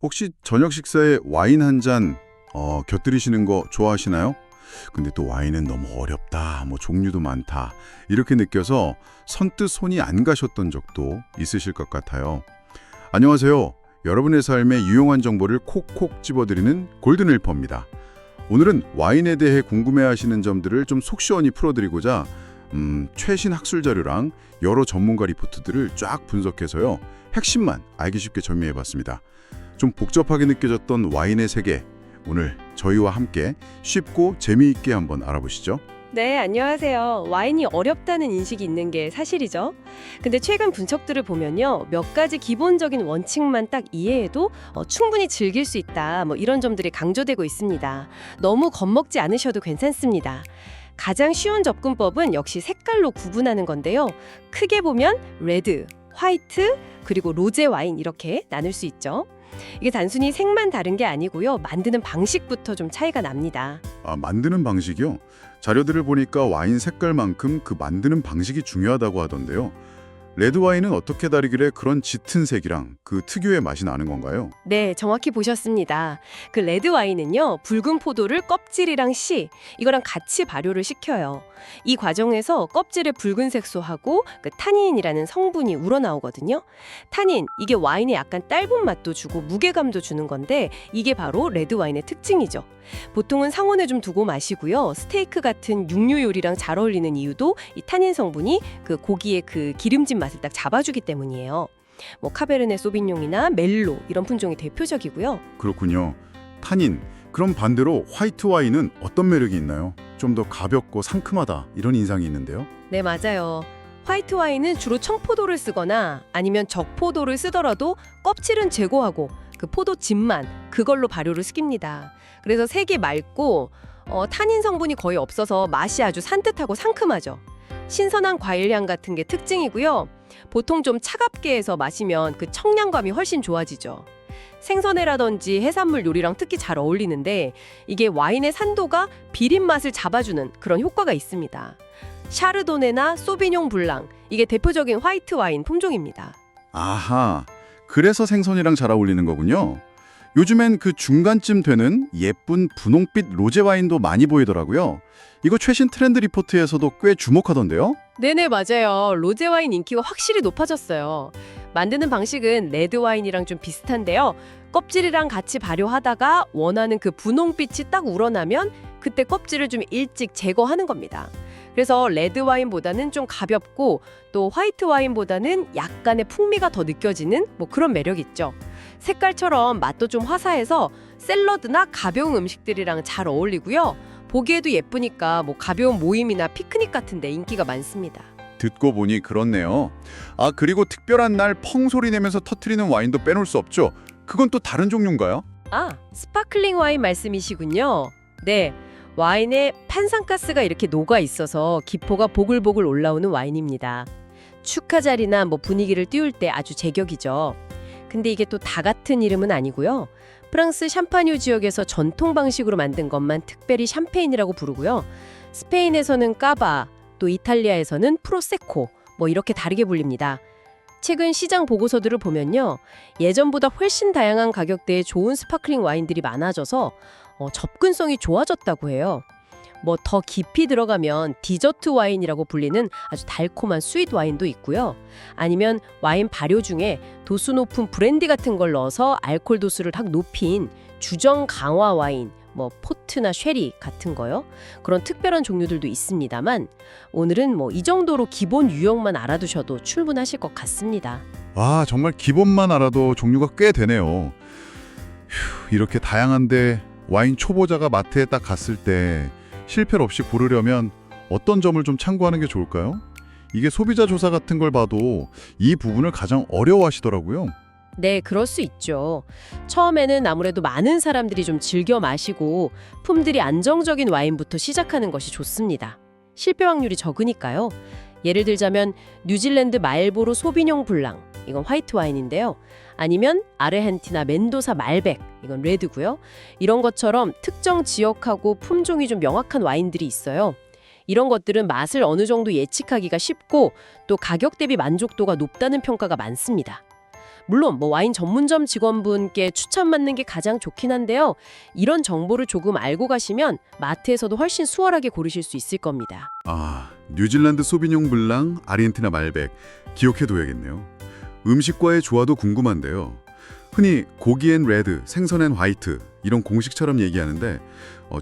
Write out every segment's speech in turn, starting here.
혹시 저녁 식사에 와인 한 잔 곁들이시는 거 좋아하시나요? 근데 또 와인은 너무 어렵다, 뭐 종류도 많다 이렇게 느껴서 선뜻 손이 안 가셨던 적도 있으실 것 같아요. 안녕하세요. 여러분의 삶에 유용한 정보를 콕콕 집어드리는 골든헬퍼입니다. 오늘은 와인에 대해 궁금해하시는 점들을 좀 속 시원히 풀어드리고자 최신 학술 자료랑 여러 전문가 리포트들을 쫙 분석해서요. 핵심만 알기 쉽게 정리해봤습니다. 좀 복잡하게 느껴졌던 와인의 세계, 오늘 저희와 함께 쉽고 재미있게 한번 알아보시죠. 네, 안녕하세요. 와인이 어렵다는 인식이 있는 게 사실이죠. 근데 최근 분석들을 보면요. 몇 가지 기본적인 원칙만 딱 이해해도 충분히 즐길 수 있다. 뭐 이런 점들이 강조되고 있습니다. 너무 겁먹지 않으셔도 괜찮습니다. 가장 쉬운 접근법은 역시 색깔로 구분하는 건데요. 크게 보면 레드, 화이트, 그리고 로제 와인 이렇게 나눌 수 있죠. 이게 단순히 색만 다른 게 아니고요. 만드는 방식부터 좀 차이가 납니다. 만드는 방식이요? 자료들을 보니까 와인 색깔만큼 그 만드는 방식이 중요하다고 하던데요. 레드 와인은 어떻게 다르길래 그런 짙은 색이랑 그 특유의 맛이 나는 건가요? 네, 정확히 보셨습니다. 그 레드 와인은요, 붉은 포도를 껍질이랑 씨, 이거랑 같이 발효를 시켜요. 이 과정에서 껍질에 붉은 색소하고 그 타닌이라는 성분이 우러나오거든요. 타닌, 이게 와인에 약간 떫은 맛도 주고 무게감도 주는 건데 이게 바로 레드 와인의 특징이죠. 보통은 상온에 좀 두고 마시고요. 스테이크 같은 육류 요리랑 잘 어울리는 이유도 이 타닌 성분이 그 고기의 그 기름진 맛을 딱 잡아주기 때문이에요. 뭐 카베르네 소비뇽이나 멜로 이런 품종이 대표적이고요. 그렇군요. 타닌. 그럼 반대로 화이트 와인은 어떤 매력이 있나요? 좀 더 가볍고 상큼하다 이런 인상이 있는데요. 네, 맞아요. 화이트 와인은 주로 청포도를 쓰거나 아니면 적포도를 쓰더라도 껍질은 제거하고 그 포도즙만 그걸로 발효를 시킵니다. 그래서 색이 맑고 타닌 성분이 거의 없어서 맛이 아주 산뜻하고 상큼하죠. 신선한 과일향 같은 게 특징이고요. 보통 좀 차갑게 해서 마시면 그 청량감이 훨씬 좋아지죠. 생선회라든지 해산물 요리랑 특히 잘 어울리는데 이게 와인의 산도가 비린 맛을 잡아주는 그런 효과가 있습니다. 샤르도네나 소비뇽 블랑, 이게 대표적인 화이트 와인 품종입니다. 아하, 그래서 생선이랑 잘 어울리는 거군요. 요즘엔 그 중간쯤 되는 예쁜 분홍빛 로제 와인도 많이 보이더라고요. 이거 최신 트렌드 리포트에서도 꽤 주목하던데요? 네네, 맞아요. 로제 와인 인기가 확실히 높아졌어요. 만드는 방식은 레드 와인이랑 좀 비슷한데요. 껍질이랑 같이 발효하다가 원하는 그 분홍빛이 딱 우러나면 그때 껍질을 좀 일찍 제거하는 겁니다. 그래서 레드 와인보다는 좀 가볍고 또 화이트 와인보다는 약간의 풍미가 더 느껴지는 뭐 그런 매력 있죠. 색깔처럼 맛도 좀 화사해서 샐러드나 가벼운 음식들이랑 잘 어울리고요. 보기에도 예쁘니까 뭐 가벼운 모임이나 피크닉 같은 데 인기가 많습니다. 듣고 보니 그렇네요. 그리고 특별한 날 펑 소리 내면서 터트리는 와인도 빼놓을 수 없죠. 그건 또 다른 종류인가요? 스파클링 와인 말씀이시군요. 네, 와인에 판상가스가 이렇게 녹아 있어서 기포가 보글보글 올라오는 와인입니다. 축하 자리나 뭐 분위기를 띄울 때 아주 제격이죠. 근데 이게 또 다 같은 이름은 아니고요. 프랑스 샴파뉴 지역에서 전통 방식으로 만든 것만 특별히 샴페인이라고 부르고요. 스페인에서는 까바, 또 이탈리아에서는 프로세코, 뭐 이렇게 다르게 불립니다. 최근 시장 보고서들을 보면요. 예전보다 훨씬 다양한 가격대의 좋은 스파클링 와인들이 많아져서 접근성이 좋아졌다고 해요. 뭐 더 깊이 들어가면 디저트 와인이라고 불리는 아주 달콤한 스윗 와인도 있고요. 아니면 와인 발효 중에 도수 높은 브랜디 같은 걸 넣어서 알코올 도수를 딱 높인 주정 강화 와인, 뭐 포트나 쉐리 같은 거요. 그런 특별한 종류들도 있습니다만 오늘은 뭐 이 정도로 기본 유형만 알아두셔도 충분하실 것 같습니다. 정말 기본만 알아도 종류가 꽤 되네요. 이렇게 다양한데 와인 초보자가 마트에 딱 갔을 때 실패 없이 고르려면 어떤 점을 좀 참고하는 게 좋을까요? 이게 소비자 조사 같은 걸 봐도 이 부분을 가장 어려워하시더라고요. 네, 그럴 수 있죠. 처음에는 아무래도 많은 사람들이 좀 즐겨 마시고 품질이 안정적인 와인부터 시작하는 것이 좋습니다. 실패 확률이 적으니까요. 예를 들자면 뉴질랜드 말보로 소비뇽 블랑, 이건 화이트 와인인데요. 아니면 아르헨티나 멘도사 말백, 이건 레드고요. 이런 것처럼 특정 지역하고 품종이 좀 명확한 와인들이 있어요. 이런 것들은 맛을 어느 정도 예측하기가 쉽고 또 가격 대비 만족도가 높다는 평가가 많습니다. 물론 뭐 와인 전문점 직원분께 추천받는 게 가장 좋긴 한데요. 이런 정보를 조금 알고 가시면 마트에서도 훨씬 수월하게 고르실 수 있을 겁니다. 아, 뉴질랜드 소비뇽 블랑, 아르헨티나 말백 기억해둬야겠네요. 음식과의 조화도 궁금한데요. 흔히 고기 앤 레드, 생선 앤 화이트 이런 공식처럼 얘기하는데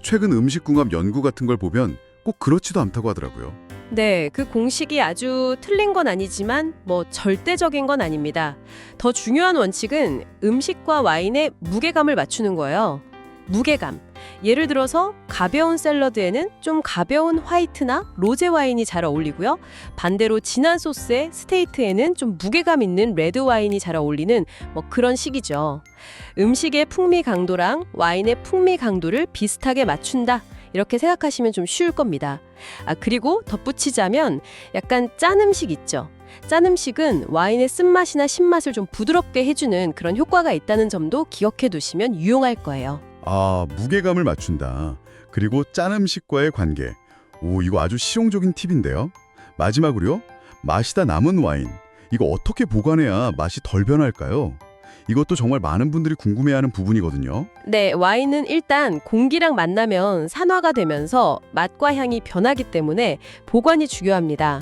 최근 음식궁합 연구 같은 걸 보면 꼭 그렇지도 않다고 하더라고요. 네, 그 공식이 아주 틀린 건 아니지만 뭐 절대적인 건 아닙니다. 더 중요한 원칙은 음식과 와인의 무게감을 맞추는 거예요. 무게감. 예를 들어서 가벼운 샐러드에는 좀 가벼운 화이트나 로제 와인이 잘 어울리고요. 반대로 진한 소스에 스테이트에는 좀 무게감 있는 레드 와인이 잘 어울리는 뭐 그런 식이죠. 음식의 풍미 강도랑 와인의 풍미 강도를 비슷하게 맞춘다. 이렇게 생각하시면 좀 쉬울 겁니다. 그리고 덧붙이자면 약간 짠 음식 있죠. 짠 음식은 와인의 쓴맛이나 신맛을 좀 부드럽게 해주는 그런 효과가 있다는 점도 기억해 두시면 유용할 거예요. 아, 무게감을 맞춘다. 그리고 짠 음식과의 관계. 오, 이거 아주 실용적인 팁인데요. 마지막으로요. 마시다 남은 와인. 이거 어떻게 보관해야 맛이 덜 변할까요? 이것도 정말 많은 분들이 궁금해하는 부분이거든요. 네, 와인은 일단 공기랑 만나면 산화가 되면서 맛과 향이 변하기 때문에 보관이 중요합니다.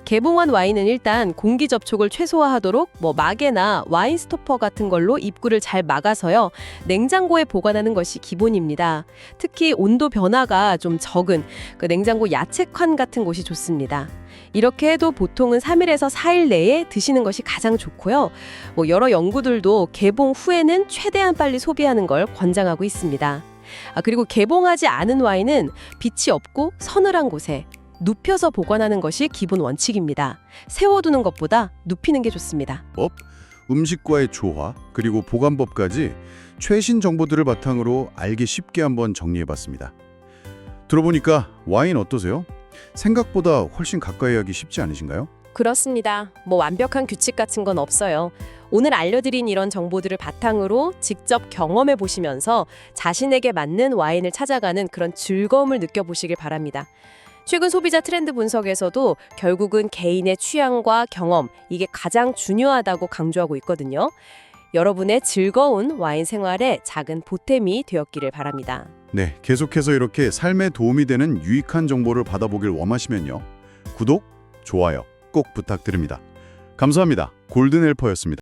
개봉한 와인은 일단 공기 접촉을 최소화하도록 뭐 막에나 와인 스토퍼 같은 걸로 입구를 잘 막아서요. 냉장고에 보관하는 것이 기본입니다. 특히 온도 변화가 좀 적은 그 냉장고 야채칸 같은 곳이 좋습니다. 이렇게 해도 보통은 3일에서 4일 내에 드시는 것이 가장 좋고요. 뭐 여러 연구들도 개봉 후에는 최대한 빨리 소비하는 걸 권장하고 있습니다. 그리고 개봉하지 않은 와인은 빛이 없고 서늘한 곳에 눕혀서 보관하는 것이 기본 원칙입니다. 세워두는 것보다 눕히는 게 좋습니다. 음식과의 조화, 그리고 보관법까지 최신 정보들을 바탕으로 알기 쉽게 한번 정리해봤습니다. 들어보니까 와인 어떠세요? 생각보다 훨씬 가까이 하기 쉽지 않으신가요? 그렇습니다. 뭐 완벽한 규칙 같은 건 없어요. 오늘 알려드린 이런 정보들을 바탕으로 직접 경험해 보시면서 자신에게 맞는 와인을 찾아가는 그런 즐거움을 느껴보시길 바랍니다. 최근 소비자 트렌드 분석에서도 결국은 개인의 취향과 경험, 이게 가장 중요하다고 강조하고 있거든요. 여러분의 즐거운 와인 생활에 작은 보탬이 되었기를 바랍니다. 네, 계속해서 이렇게 삶에 도움이 되는 유익한 정보를 받아보길 원하시면요. 구독, 좋아요 꼭 부탁드립니다. 감사합니다. 골든 헬퍼였습니다.